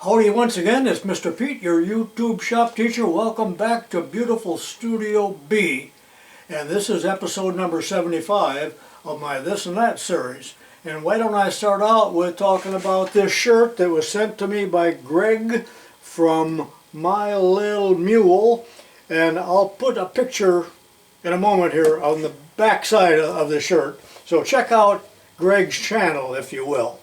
Howdy once again, it's Mr. Pete, your YouTube shop teacher. Welcome back to beautiful Studio B. And this is episode number 75 of my This and That series. And why don't I start out with talking about this shirt that was sent to me by Greg from My Little Mule. And I'll put a picture in a moment here on the back side of the shirt. So check out Greg's channel, if you will.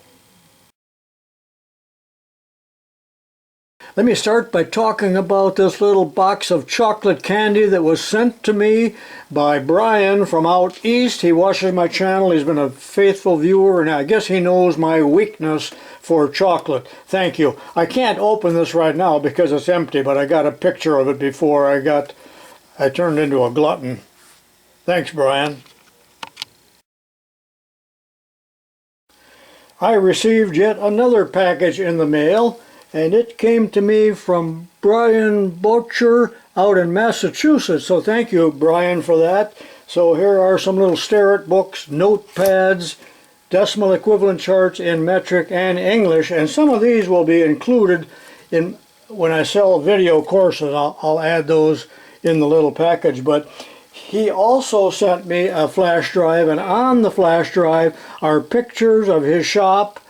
Let me start by talking about this little box of chocolate candy that was sent to me by Brian from out east. He watches my channel. He's been a faithful viewer, and I guess he knows my weakness for chocolate. Thank you. I can't open this right now because it's empty, but I got a picture of it before I turned into a glutton. Thanks, Brian. I received yet another package in the mail, and it came to me from Brian Butcher out in Massachusetts. So thank you, Brian, for that. So here are some little stare-at books, notepads, decimal equivalent charts in metric and English. And some of these will be included in when I sell video courses. I'll add those in the little package. But he also sent me a flash drive, and on the flash drive are pictures of his shop.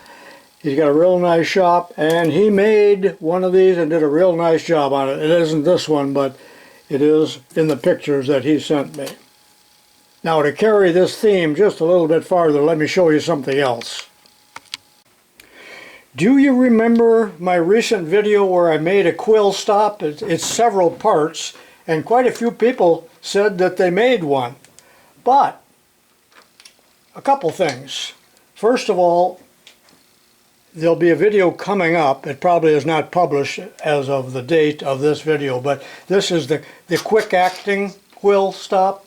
He's got a real nice shop, and he made one of these and did a real nice job on it. It isn't this one, but it is in the pictures that he sent me. Now, to carry this theme just a little bit farther, let me show you something else. Do you remember my recent video where I made a quill stop? It's several parts, and quite a few people said that they made one. But a couple things. First of all, there'll be a video coming up. It probably is not published as of the date of this video, but this is the quick acting quill stop.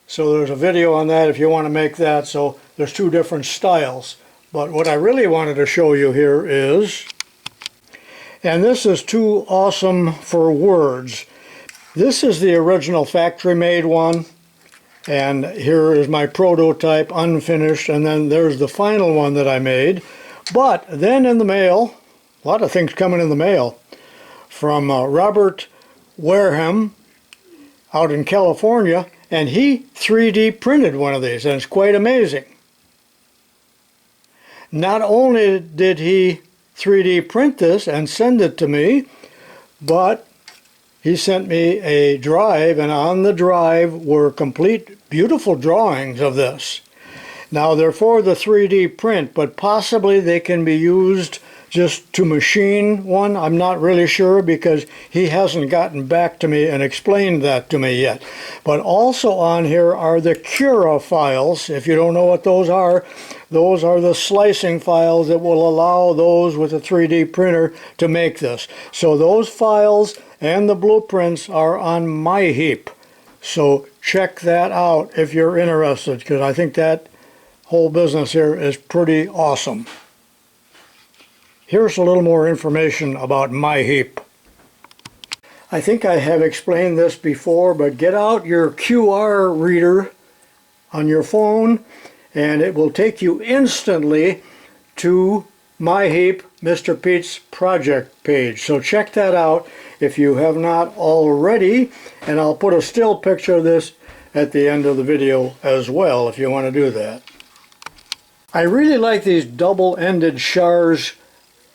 So there's a video on that if you want to make that. So there's two different styles. But what I really wanted to show you here is, and this is too awesome for words. This is the original factory made one. And here is my prototype, unfinished, and then there's the final one that I made. But then in the mail, a lot of things coming in the mail, from Robert Wareham out in California, and he 3D printed one of these, and it's quite amazing. Not only did he 3D print this and send it to me, but he sent me a drive, and on the drive were complete, beautiful drawings of this. Now, they're for the 3D print, but possibly they can be used just to machine one. I'm not really sure because he hasn't gotten back to me and explained that to me yet. But also on here are the Cura files. If you don't know what those are the slicing files that will allow those with a 3D printer to make this. So those files and the blueprints are on my heap. So check that out if you're interested, because I think that whole business here is pretty awesome. Here's a little more information about my heap. I think I have explained this before, but get out your QR reader on your phone and it will take you instantly to my heap, Mr. Pete's project page. So check that out if you have not already, and I'll put a still picture of this at the end of the video as well if you want to do that. I really like these double-ended Charge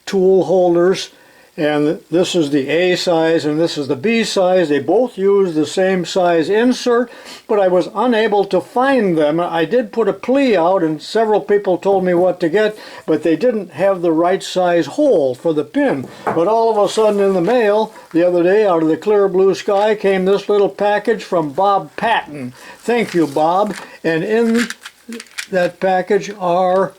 tool holders, and this is the A size and this is the B size. They both use the same size insert, but I was unable to find them. I did put a plea out and several people told me what to get, but they didn't have the right size hole for the pin. But all of a sudden in the mail the other day, out of the clear blue sky, came this little package from Bob Patton. Thank you, Bob. And in that package are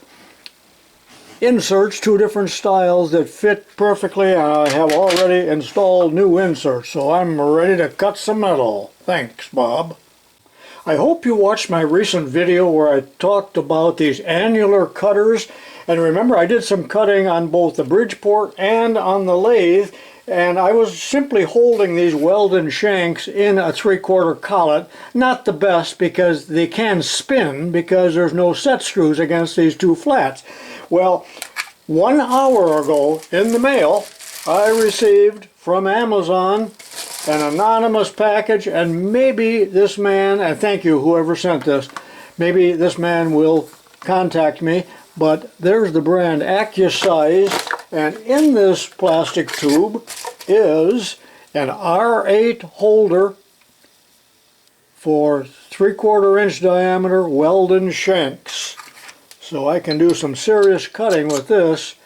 inserts, two different styles that fit perfectly. I have already installed new inserts, so I'm ready to cut some metal. Thanks, Bob. I hope you watched my recent video where I talked about these annular cutters. And remember, I did some cutting on both the Bridgeport and on the lathe, and I was simply holding these welded shanks in a 3/4 collet. Not the best because they can spin because there's no set screws against these two flats. Well, 1 hour ago in the mail, I received from Amazon an anonymous package, and maybe this man, and thank you whoever sent this, maybe this man will contact me, but there's the brand AccuSize, and in this plastic tube is an R8 holder for 3/4 inch diameter Weldon shanks. So I can do some serious cutting with this,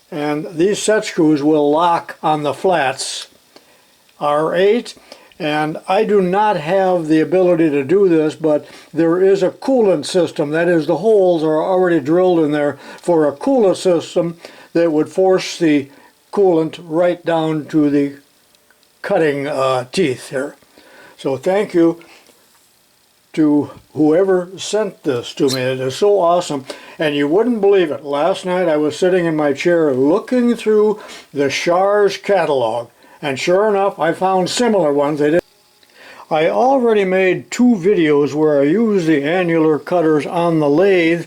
and these set screws will lock on the flats. R8, and I do not have the ability to do this, but there is a coolant system. That is, the holes are already drilled in there for a coolant system that would force the coolant right down to the cutting teeth here. So thank you to whoever sent this to me. It is so awesome, and you wouldn't believe it. Last night I was sitting in my chair looking through the Schar's catalog, and sure enough I found similar ones. I already made 2 videos where I use the annular cutters on the lathe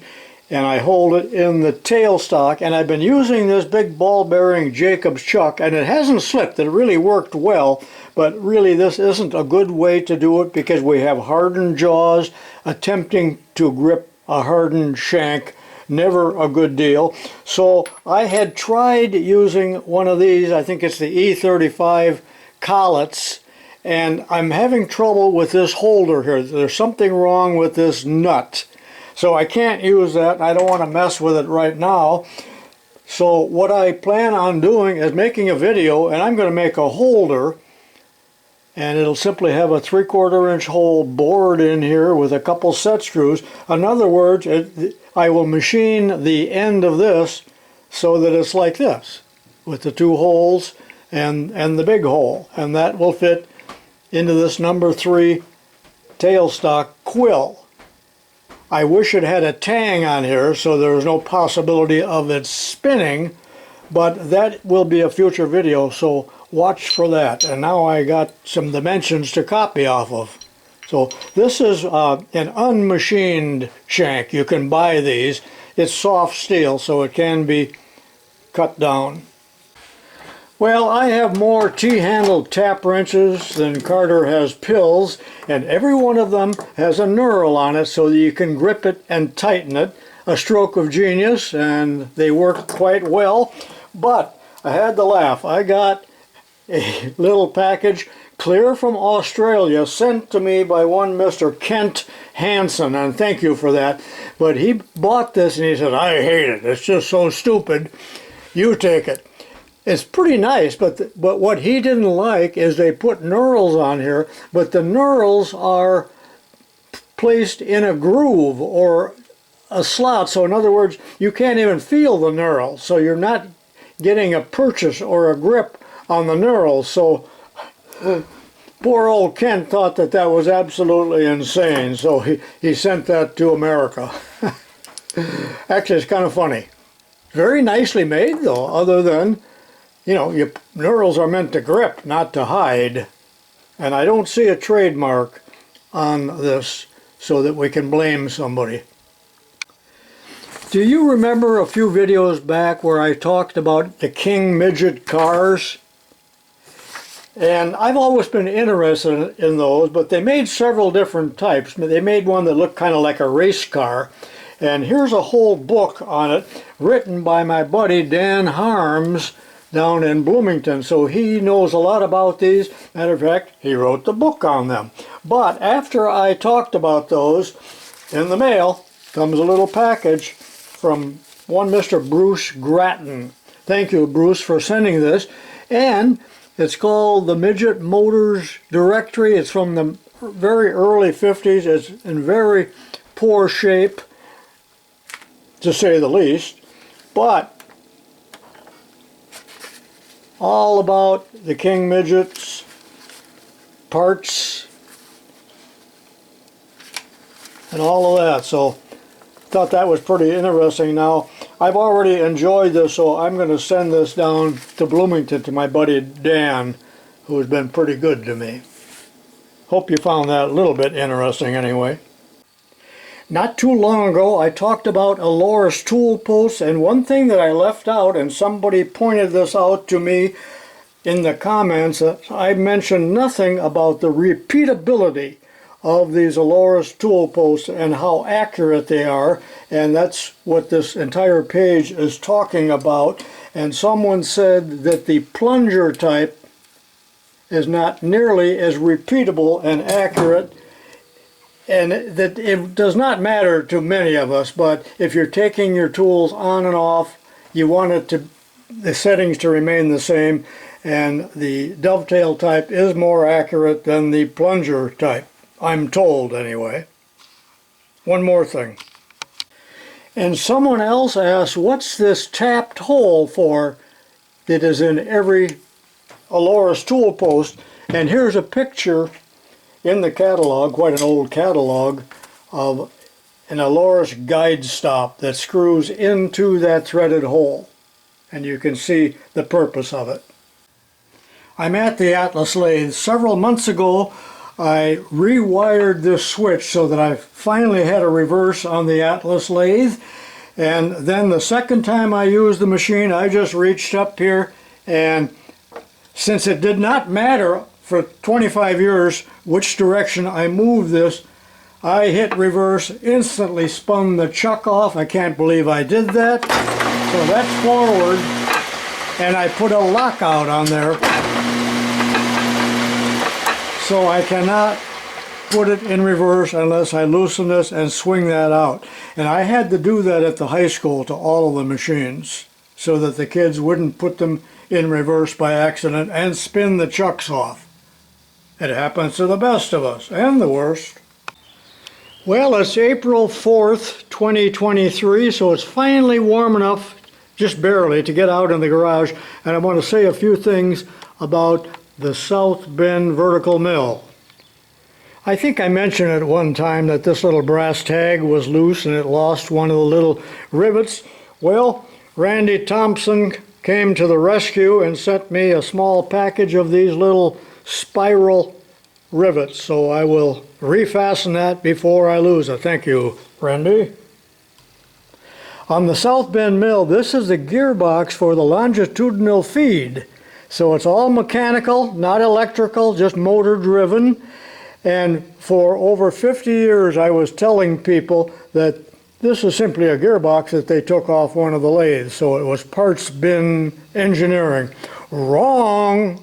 and I hold it in the tailstock, and I've been using this big ball bearing Jacob's chuck, and it hasn't slipped. It really worked well, but really this isn't a good way to do it because we have hardened jaws. Attempting to grip a hardened shank, never a good deal. So I had tried using one of these, I think it's the E35 Garlits, and I'm having trouble with this holder here. There's something wrong with this nut. So I can't use that. I don't want to mess with it right now. So what I plan on doing is making a video, and I'm going to make a holder, and it'll simply have a 3/4 inch hole bored in here with a couple set screws. In other words, I will machine the end of this so that it's like this, with the 2 holes and the big hole, and that will fit into this number 3 tailstock quill. I wish it had a tang on here so there was no possibility of it spinning, but that will be a future video, so watch for that. And now I got some dimensions to copy off of. So this is an unmachined shank. You can buy these. It's soft steel, so it can be cut down. Well, I have more T-handled tap wrenches than Carter has pills, and every one of them has a knurl on it so that you can grip it and tighten it. A stroke of genius, and they work quite well. But I had to laugh. I got a little package clear from Australia sent to me by one Mr. Kent Hansen, and thank you for that. But he bought this and he said, "I hate it. It's just so stupid. You take it." It's pretty nice, but what he didn't like is they put knurls on here, but the knurls are placed in a groove or a slot. So in other words, you can't even feel the knurl, so you're not getting a purchase or a grip on the knurls. So poor old Kent thought that that was absolutely insane, so he sent that to America. Actually, it's kind of funny. Very nicely made though, other than, you know, your knurls are meant to grip, not to hide. And I don't see a trademark on this so that we can blame somebody. Do you remember a few videos back where I talked about the King Midget cars? And I've always been interested in those, but they made several different types. They made one that looked kind of like a race car. And here's a whole book on it, written by my buddy Dan Harms, down in Bloomington, so he knows a lot about these. Matter of fact, he wrote the book on them. But after I talked about those, in the mail comes a little package from one Mr. Bruce Gratton. Thank you, Bruce, for sending this. And it's called the Midget Motors Directory. It's from the very early 50s. It's in very poor shape, to say the least, but all about the King Midgets, parts, and all of that. So thought that was pretty interesting. Now, I've already enjoyed this, so I'm going to send this down to Bloomington to my buddy Dan, who has been pretty good to me. Hope you found that a little bit interesting anyway. Not too long ago I talked about Annular's tool posts, and one thing that I left out, and somebody pointed this out to me in the comments, I mentioned nothing about the repeatability of these Annular's tool posts and how accurate they are, and that's what this entire page is talking about. And someone said that the plunger type is not nearly as repeatable and accurate, and that it does not matter to many of us, but if you're taking your tools on and off, you want it to, the settings to remain the same, and the dovetail type is more accurate than the plunger type, I'm told anyway. One more thing. And someone else asked, what's this tapped hole for that is in every Annular's tool post? And here's a picture in the catalog, quite an old catalog, of an Annular's guide stop that screws into that threaded hole. And you can see the purpose of it. I'm at the Atlas lathe. Several months ago I rewired this switch so that I finally had a reverse on the Atlas lathe, and then the second time I used the machine I just reached up here, and since it did not matter for 25 years which direction I moved this, I hit reverse, instantly spun the chuck off. I can't believe I did that. So that's forward, and I put a lockout on there, so I cannot put it in reverse unless I loosen this and swing that out. And I had to do that at the high school to all of the machines so that the kids wouldn't put them in reverse by accident and spin the chucks off. It happens to the best of us, and the worst. Well, it's April 4th, 2023, so it's finally warm enough, just barely, to get out in the garage, and I want to say a few things about the South Bend vertical mill. I think I mentioned at one time that this little brass tag was loose and it lost one of the little rivets. Well, Randy Thompson came to the rescue and sent me a small package of these little spiral rivets, so I will refasten that before I lose it. Thank you, Randy. On the South Bend mill, this is the gearbox for the longitudinal feed. So it's all mechanical, not electrical, just motor driven. And for over 50 years I was telling people that this is simply a gearbox that they took off one of the lathes, so it was parts bin engineering. Wrong!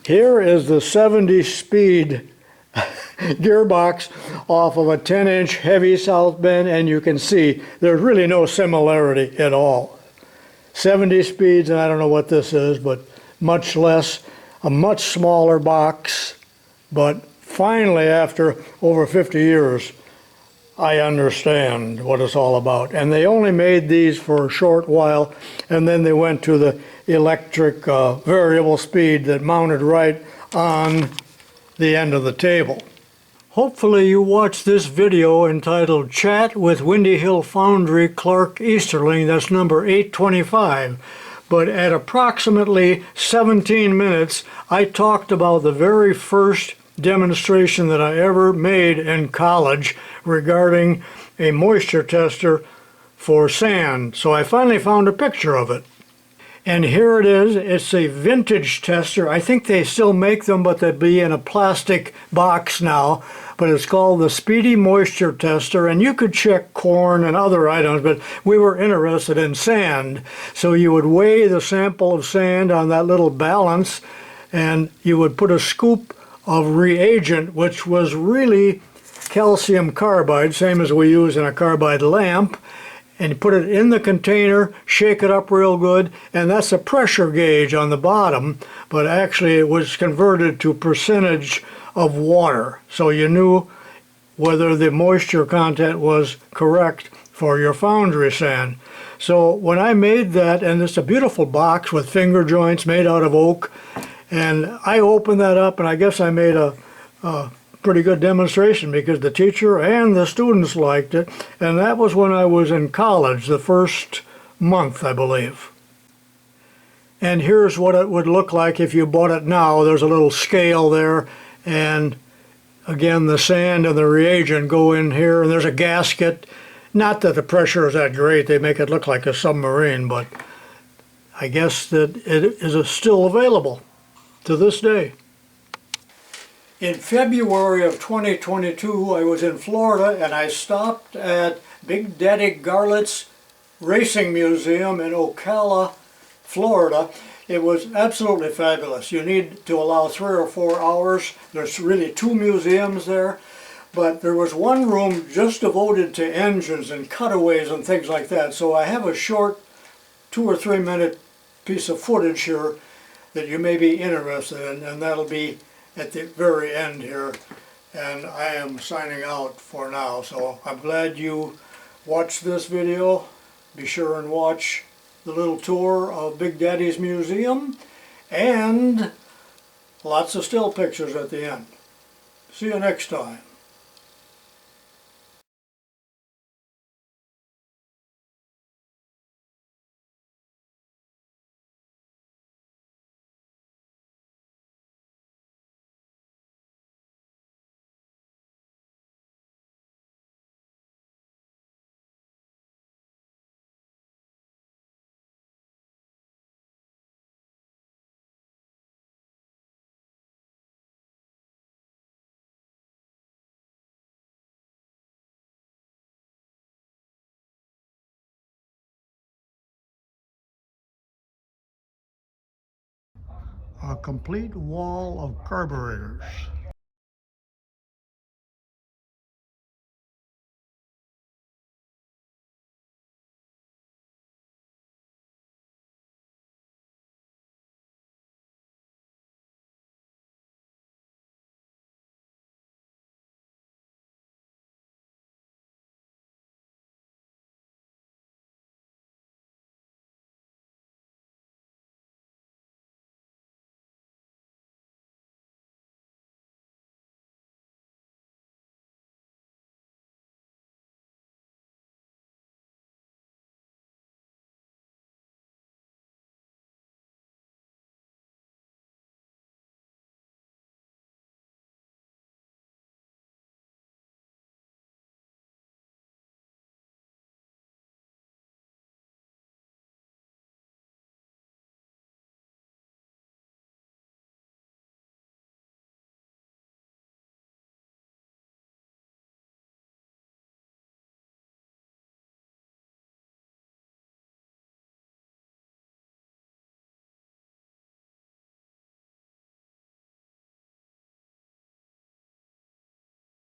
Here is the 70-speed gearbox off of a 10-inch heavy South Bend, and you can see there's really no similarity at all. 70 speeds, and I don't know what this is, but much less, a much smaller box. But finally, after over 50 years, I understand what it's all about. And they only made these for a short while, and then they went to the electric variable speed that mounted right on the end of the table. Hopefully you watched this video entitled Chat with Windy Hill Foundry Clark Easterling, that's number 825. But at approximately 17 minutes, I talked about the very first demonstration that I ever made in college regarding a moisture tester for sand. So I finally found a picture of it. And here it is. It's a vintage tester. I think they still make them, but they'd be in a plastic box now. But it's called the Speedy Moisture Tester, and you could check corn and other items, but we were interested in sand. So you would weigh the sample of sand on that little balance, and you would put a scoop of reagent, which was really calcium carbide, same as we use in a carbide lamp, and put it in the container, shake it up real good, and that's a pressure gauge on the bottom, but actually it was converted to percentage of water, so you knew whether the moisture content was correct for your foundry sand. So when I made that, and it's a beautiful box with finger joints made out of oak, and I opened that up, and I guess I made a pretty good demonstration because the teacher and the students liked it, and that was when I was in college, the first month, I believe. And here's what it would look like if you bought it now. There's a little scale there, and Again, the sand and the reagent go in here, and there's a gasket. Not that the pressure is that great, they make it look like a submarine, but I guess that it is still available to this day. In February of 2022, I was in Florida and I stopped at Big Daddy Garlits Racing Museum in Ocala, Florida. It was absolutely fabulous. You need to allow 3 or 4 hours. There's really 2 museums there, but there was one room just devoted to engines and cutaways and things like that. So I have a short 2 or 3 minute piece of footage here that you may be interested in, and that'll be at the very end here. And I am signing out for now. So I'm glad you watched this video. Be sure and watch the little tour of Big Daddy's museum and lots of still pictures at the end. See you next time. A complete wall of carburetors.